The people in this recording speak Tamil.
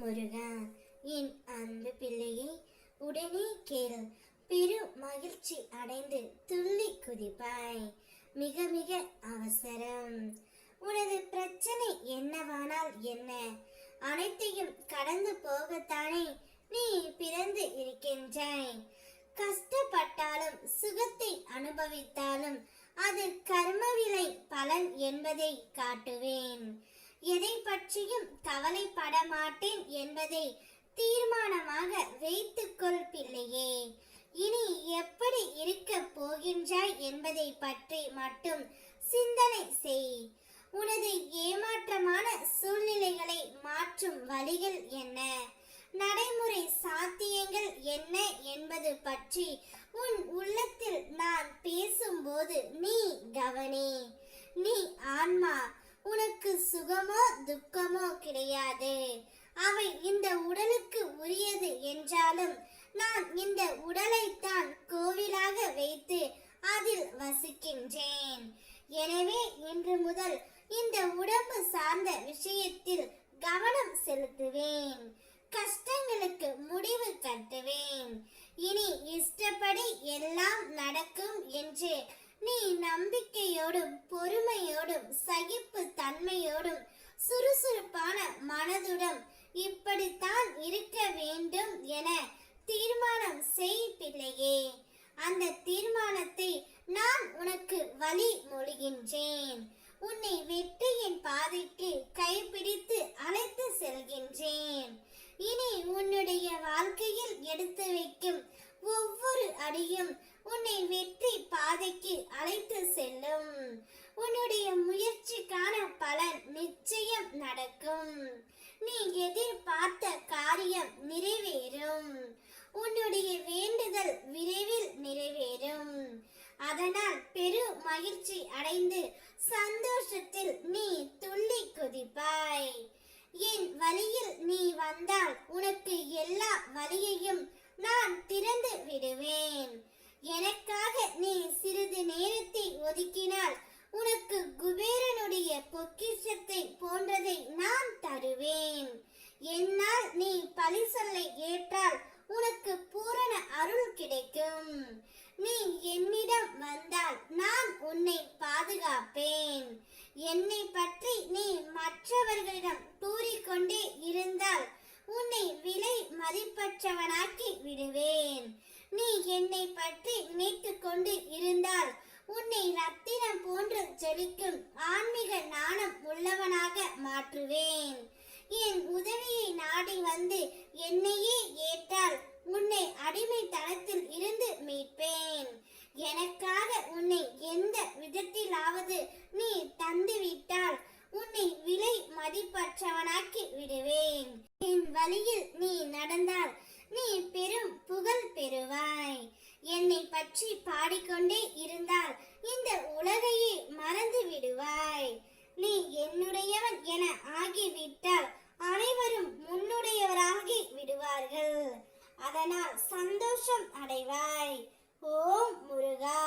முருகா, என் அன்பு பிள்ளையை உடனே கேள். பெரும் மகிழ்ச்சி அடைந்து துள்ளி குதிப்பாய். மிக மிக அவசரம். உனது பிரச்சனை என்னவானால் என்ன, அனைத்தையும் கடந்து போகத்தானே நீ பிறந்து இருக்கின்றாய். கஷ்டப்பட்டாலும் சுகத்தை அனுபவித்தாலும் அது கர்மவிலை பலன் என்பதை காட்டுவேன். எதை பற்றியும் கவலைப்பட மாட்டேன் என்பதை தீர்மானமாக வைத்துக்கொள் பிள்ளையே. இனி எப்படி இருக்க போகின்றாய் என்பதை பற்றி மட்டும் சிந்தனை செய். உனது ஏமாற்றமான சூழ்நிலைகளை மாற்றும் வழிகள் என்ன, நடைமுறை சாத்தியங்கள் என்ன என்பது பற்றி உன் உள்ளத்தில் நான் பேசும்போது நீ கவனி. நீ ஆன்மா, உனக்கு சுகமோ துக்கமோ கிடையாது. அவை இந்த உடலுக்கு உரியது என்றாலும் நான் இந்த உடலைத்தான் கோவிலாக வைத்து அதில் வசிக்கின்றேன். எனவே இன்று முதல் இந்த உடம்பு சார்ந்த விஷயத்தில் கவனம் செலுத்துவேன். கஷ்டங்களுக்கு முடிவு கட்டுவேன். இனி இஷ்டப்படி எல்லாம் நடக்கும் என்று நீ நம்பிக்கையோடும் பொறுமையோடும் சகிப்பு தன்மையோடும் சுறுசுறுப்பான மனதுடன் இப்படித்தான் இருக்க வேண்டும் என தீர்மானம் செய் பிள்ளையே. அந்த தீர்மானத்தை நான் உனக்கு வழி மொழிகின்றேன். உன்னை வெற்றியின் பாதைக்கு கைப்பிடித்து அழைத்து செல்கின்றேன். இனி உன்னுடைய வாழ்க்கையில் எடுத்து வைக்கும் ஒவ்வொரு அடியும் உன்னை வெற்றி பாதைக்கு அழைத்து செல்லும். உன்னுடைய முயற்சிக்கான பலன் நிச்சயம் நடக்கும். நீ எதிர்பார்த்த காரியம் நிறைவேறும். உன்னுடைய வேண்டுதல் விரைவில் நிறைவேறும். அதனால் பெரு மகிழ்ச்சி அடைந்து சந்தோஷத்தில் நீ துள்ளி குதிப்பாய். என் வழியில் நீ வந்தால் உனக்கு எல்லா வழியையும் நான் திறந்து விடுவேன். எனக்காக நீ சிறிது நேரத்தை ஒதுக்கினால் உனக்கு குபேரனுடைய பொக்கிஷத்தை போன்றதை நான் தருவேன். என்னால் நீ பழி சொல்லை ஏற்றால் உனக்கு பூரண அருள் கிடைக்கும். நீ என்னிடம் வந்தால் நான் உன்னை பாதுகாப்பேன். என்னை பற்றி நீ மற்றவர்களிடம் கூறிக்கொண்டே இருந்தால் உன்னை விலை மதிப்பற்றவனாக்கி விடுவேன். நீ என்னை பற்றி நினைத்து கொண்டு இருந்தால் உன்னை ரத்தினம் போன்று ஜொலிக்கும் ஆன்மீக நாணம் உள்ளவனாக மாற்றுவேன். என் உதவியை நாடி வந்து என்னையே ஏற்றால் உன்னை அடிமைத்தனத்தில் இருந்து மீட்பேன். எனக்காக உன்னை எந்த விதத்திலாவது நீ தந்துவிட்டால் உன்னை விலை மதிப்பற்றவனாக்கி விடுவேன். என் வழியில் நீ நடந்தால் நீ பெரும் புகழ் பெறுவாய். என்னை பற்றி பாடிக்கொண்டே இருந்தால் இந்த உலகையே மறந்து விடுவாய். நீ என்னுடையவன் என ஆகிவிட்டால் அனைவரும் முன்னுடையவராகி விடுவார்கள். அதனால் சந்தோஷம் அடைவாய். ஓம் முருகா.